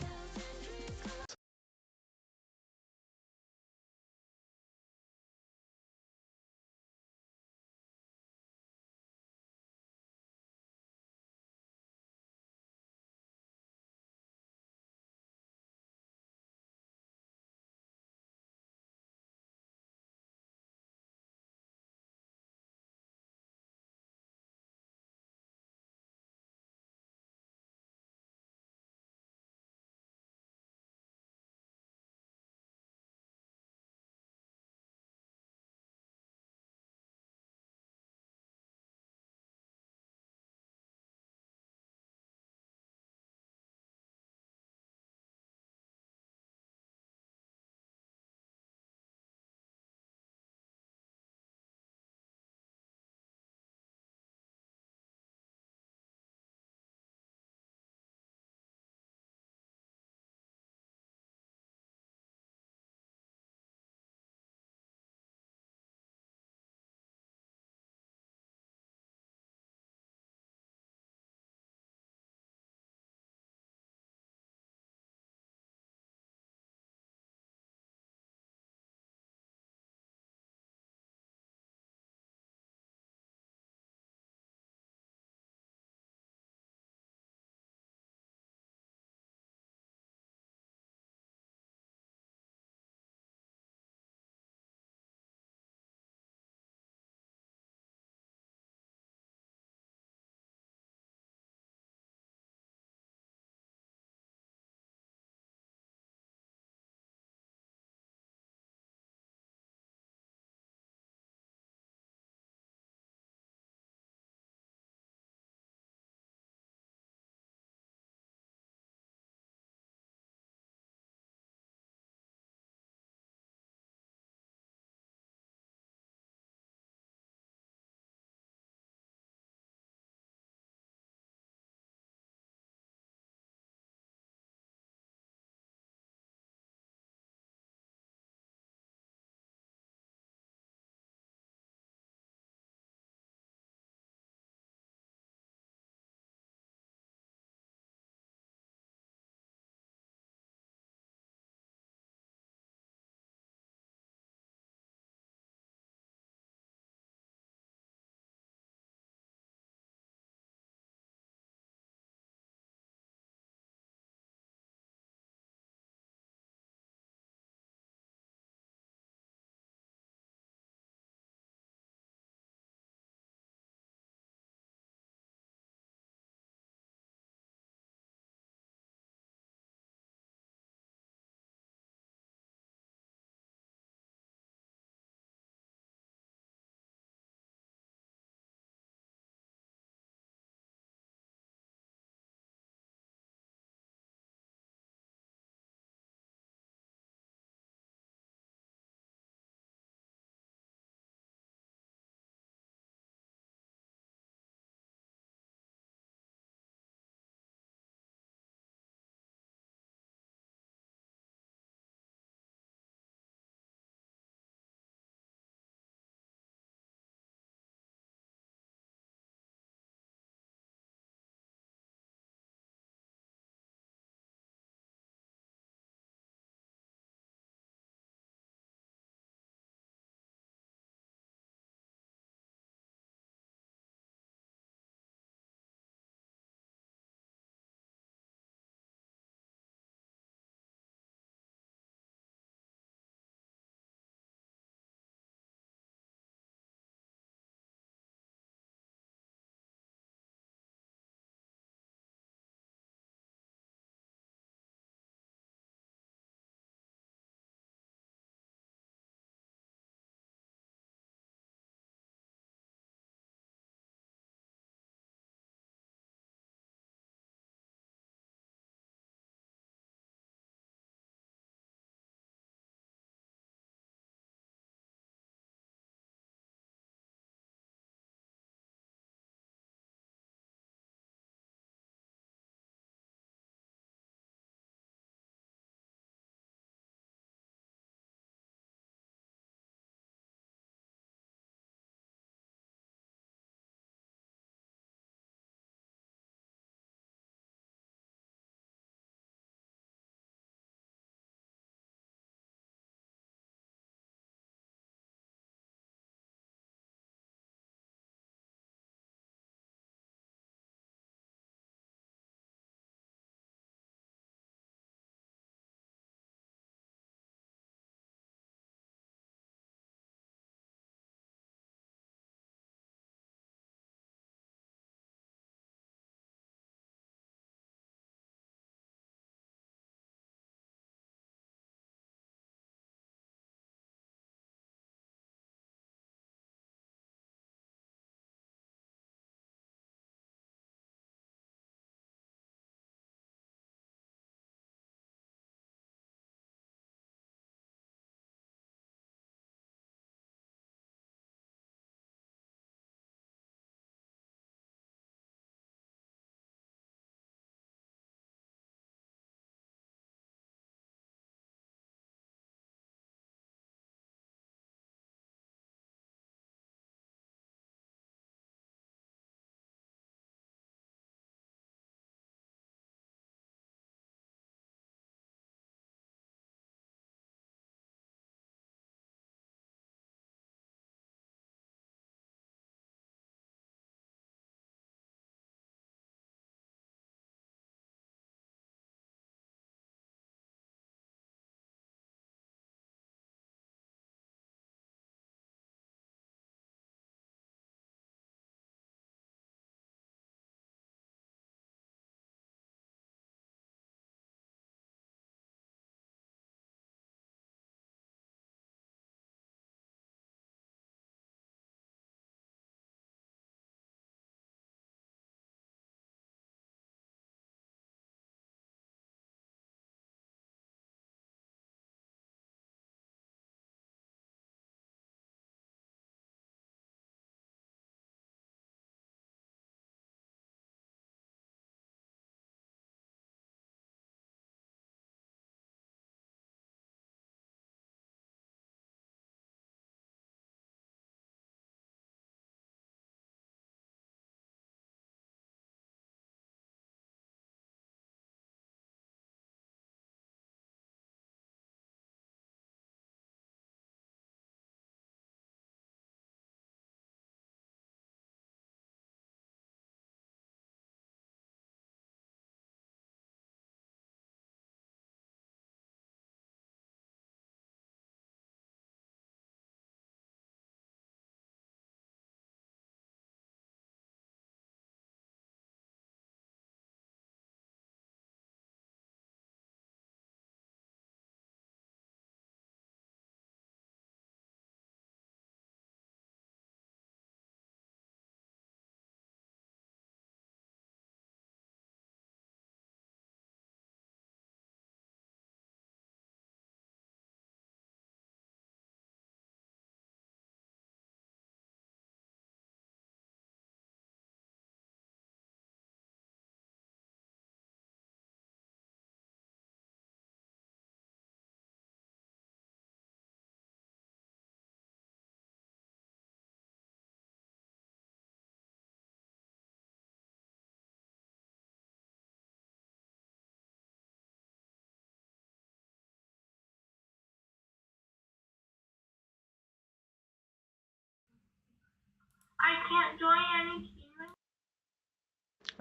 can't join any team.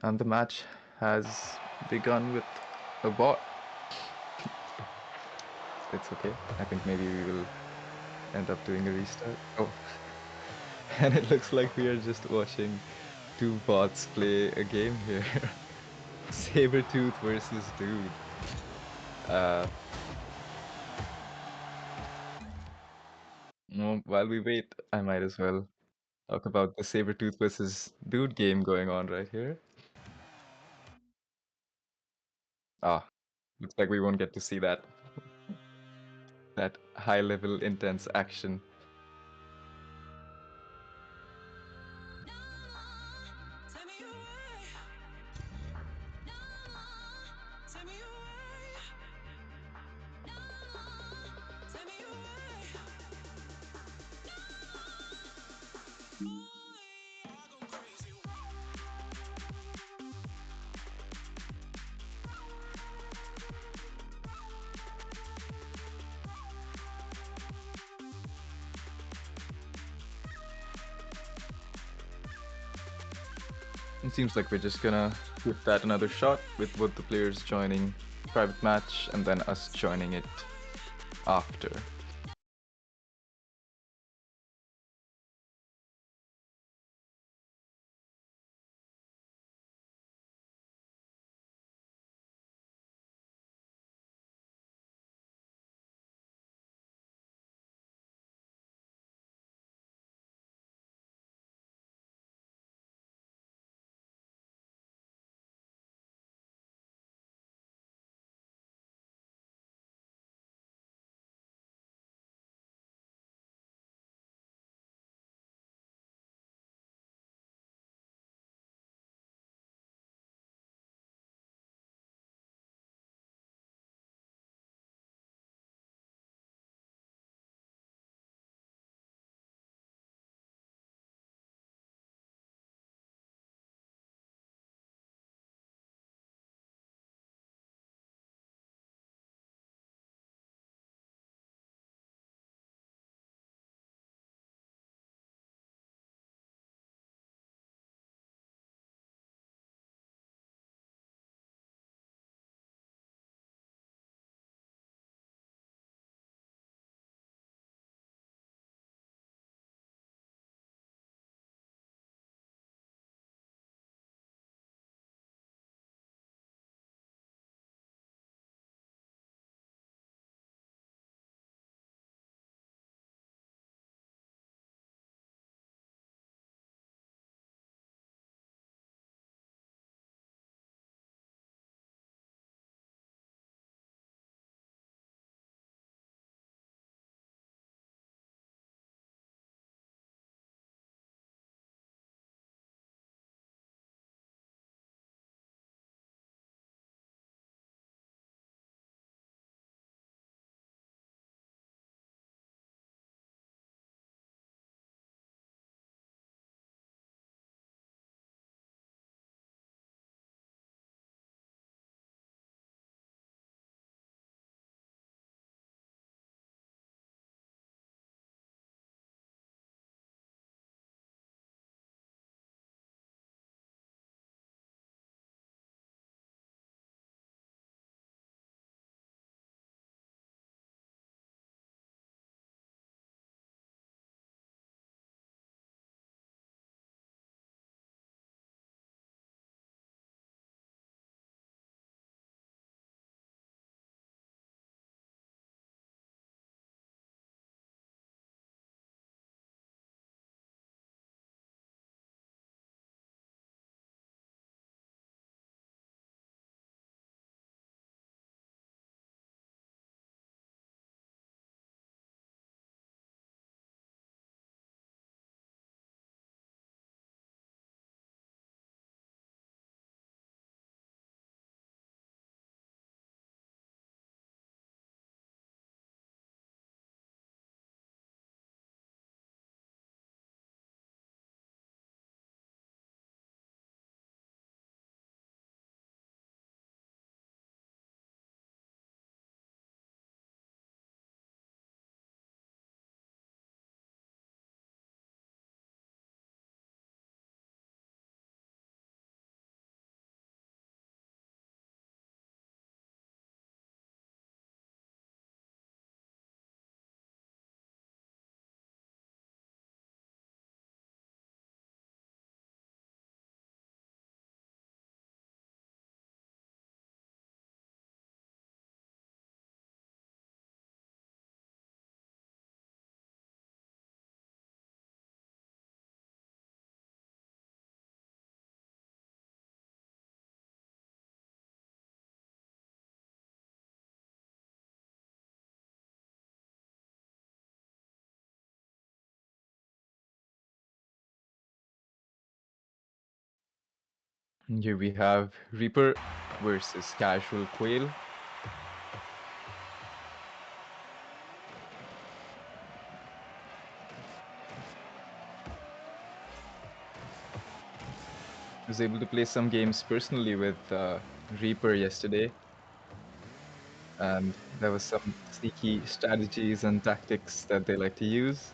And the match has begun with a bot. It's okay. I think maybe we will end up doing a restart. Oh. And it looks like we are just watching two bots play a game here. Sabretooth versus Dude. No, while we wait, I might as well talk about the Sabretooth versus Dude game going on right here. Ah, looks like we won't get to see that. That high level intense action. It seems like we're just gonna give that another shot with both the players joining private match and then us joining it after. And here we have Reaper versus Casual Quail. Was able to play some games personally with Reaper yesterday, and there was some sneaky strategies and tactics that they like to use.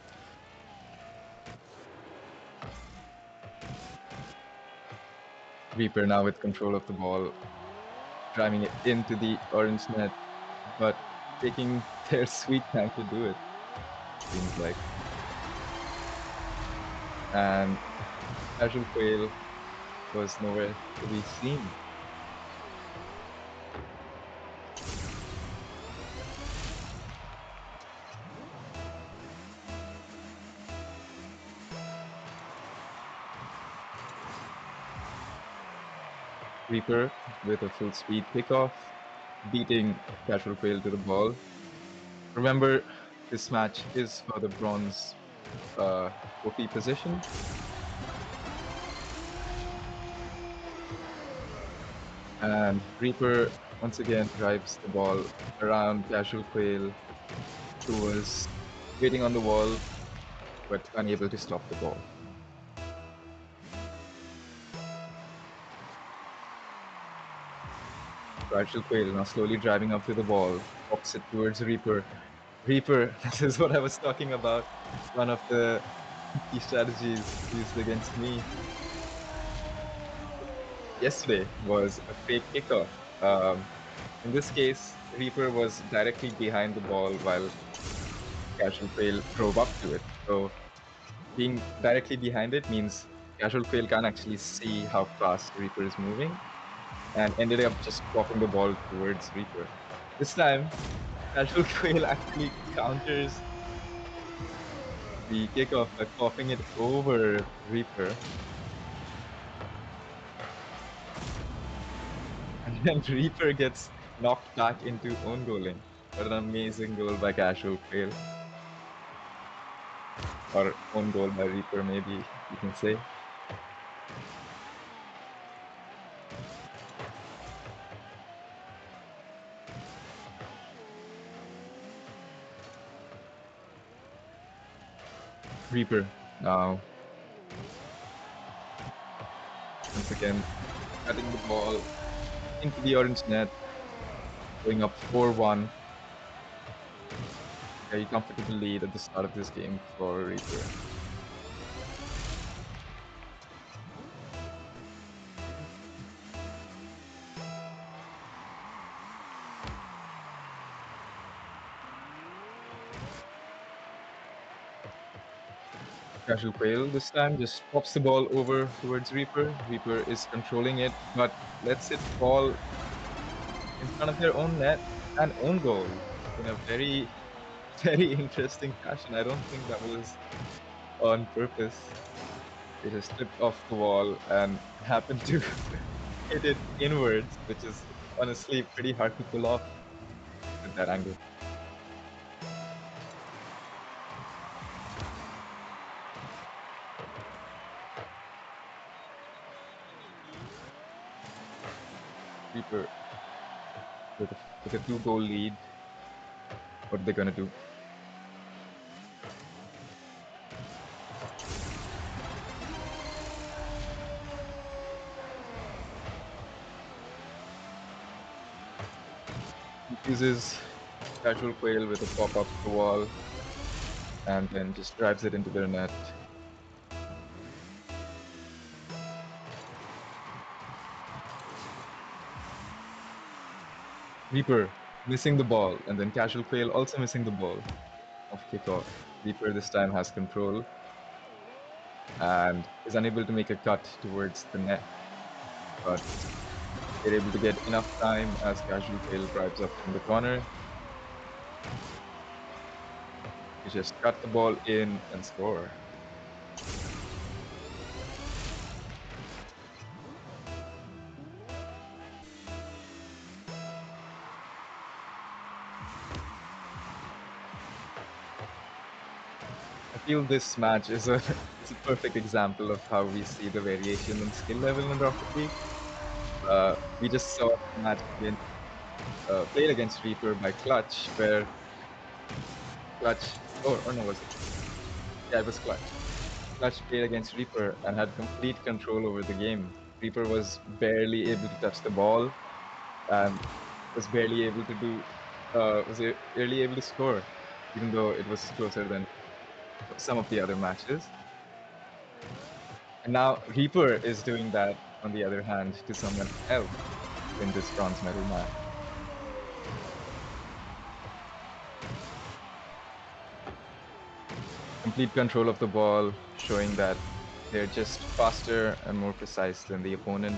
Reaper now with control of the ball, driving it into the orange net, but taking their sweet time to do it, seems like. And Casual Quail was nowhere to be seen. Reaper with a full speed kickoff, beating Casual Quail to the ball. Remember, this match is for the bronze trophy position. And Reaper once again drives the ball around Casual Quail, who was waiting on the wall but unable to stop the ball. Casual Quail now slowly driving up to the ball, pops it towards Reaper. Reaper, this is what I was talking about. One of the key strategies used against me yesterday was a fake kickoff. Um, in this case, Reaper was directly behind the ball while Casual Quail drove up to it. So being directly behind it means Casual Quail can't actually see how fast Reaper is moving, and ended up just popping the ball towards Reaper. This time, Casual Quail actually counters the kickoff by popping it over Reaper. And then Reaper gets knocked back into own goaling. What an amazing goal by Casual Quail. Or own goal by Reaper, maybe you can say. Reaper now, once again, cutting the ball into the orange net, going up 4-1. Very comfortable lead at the start of this game for Reaper. Casual Quail this time just pops the ball over towards Reaper. Reaper is controlling it, but lets it fall in front of their own net and own goal in a very, very interesting fashion. I don't think that was on purpose. They just slipped off the wall and happened to hit it inwards, which is honestly pretty hard to pull off at that angle. Reaper with a 2-goal lead. What are they gonna do? Uses Casual Quail with a pop up the wall and then just drives it into their net. Reaper missing the ball, and then Casual Quail also missing the ball of kickoff. Reaper this time has control and is unable to make a cut towards the net, but they're able to get enough time as Casual Quail drives up from the corner to just cut the ball in and score. I feel this match is a is a perfect example of how we see the variation in skill level in Rocket League. We just saw a match against, played against Reaper by Clutch, where Clutch, or no, was it? Yeah, it was Clutch. Clutch played against Reaper and had complete control over the game. Reaper was barely able to touch the ball and was barely able to barely able to score, even though it was closer than some of the other matches. And now Reaper is doing that, on the other hand, to someone else in this bronze medal match. Complete control of the ball, showing that they're just faster and more precise than the opponent.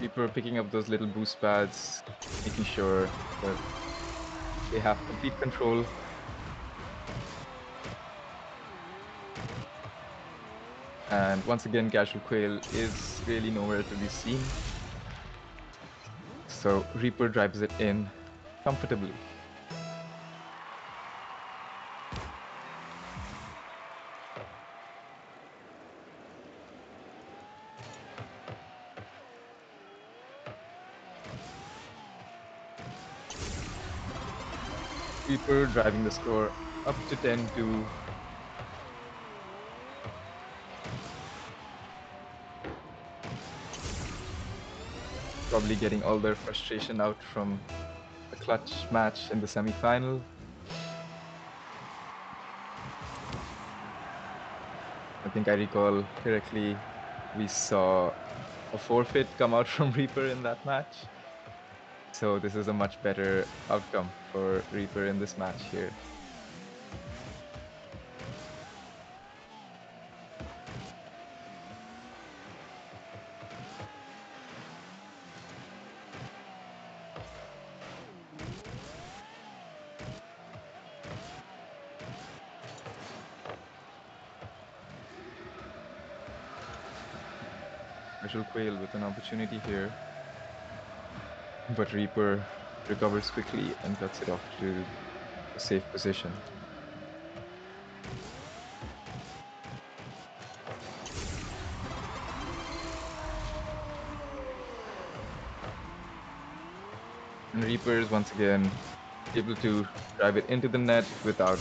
Reaper picking up those little boost pads, making sure that they have complete control. And once again, Casual Quail is really nowhere to be seen. So Reaper drives it in comfortably. Reaper driving the score up to 10-2. Probably getting all their frustration out from the clutch match in the semi-final. I think I recall correctly, we saw a forfeit come out from Reaper in that match. So this is a much better outcome for Reaper in this match here. Casual Quail with an opportunity here. But Reaper recovers quickly and cuts it off to a safe position. And Reaper is once again able to drive it into the net without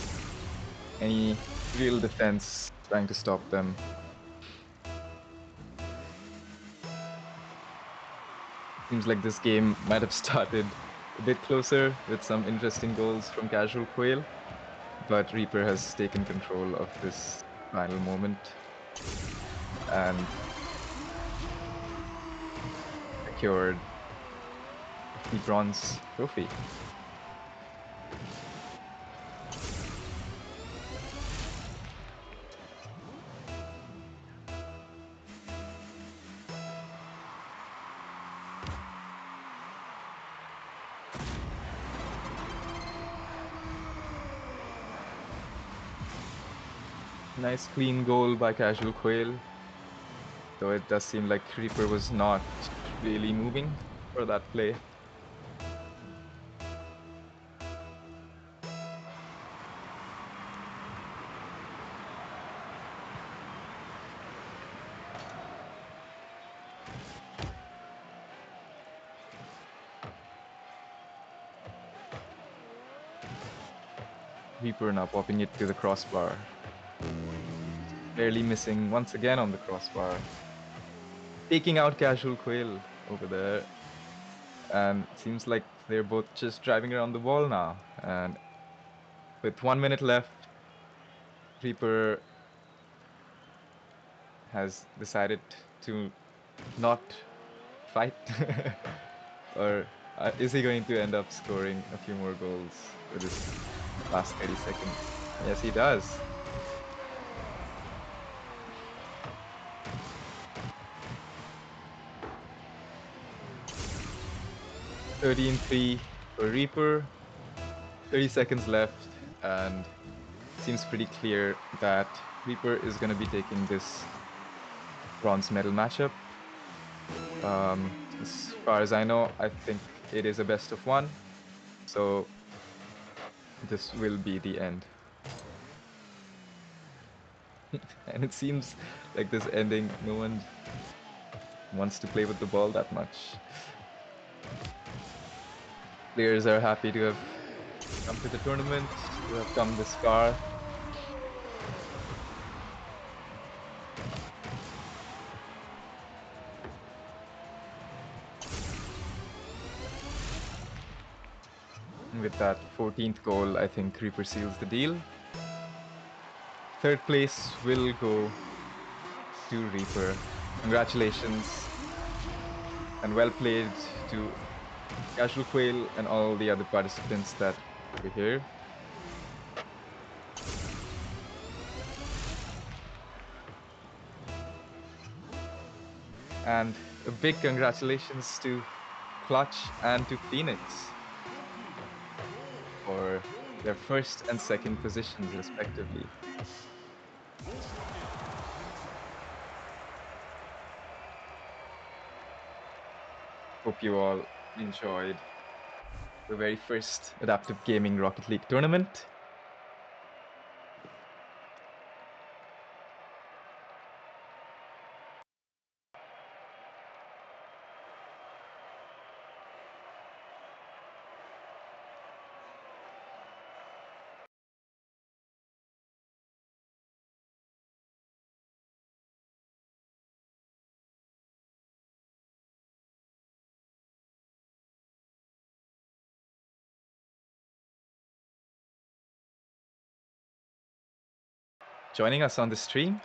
any real defense trying to stop them. Seems like this game might have started a bit closer with some interesting goals from Casual Quail, but Reaper has taken control of this final moment and secured the bronze trophy. Nice clean goal by Casual Quail, though it does seem like Reaper was not really moving for that play. Reaper now popping it to the crossbar. Barely missing once again on the crossbar. Taking out Casual Quail over there. And it seems like they're both just driving around the ball now. And with 1 minute left, Reaper has decided to not fight. Or is he going to end up scoring a few more goals for this last 30 seconds? Yes, he does. (13-3) for Reaper. 30 seconds left, and seems pretty clear that Reaper is going to be taking this bronze medal matchup. As far as I know, I think it is a best of one. So this will be the end. And it seems like this ending, no one wants to play with the ball that much. Players are happy to have come to the tournament, to have come this far. With that 14th goal, I think Reaper seals the deal. Third place will go to Reaper. Congratulations and well played to Casual Quail and all the other participants that were here. And a big congratulations to Clutch and to Phoenix for their first and second positions respectively. Hope you all enjoyed the very first Adaptive Gaming Rocket League tournament. Joining us on the stream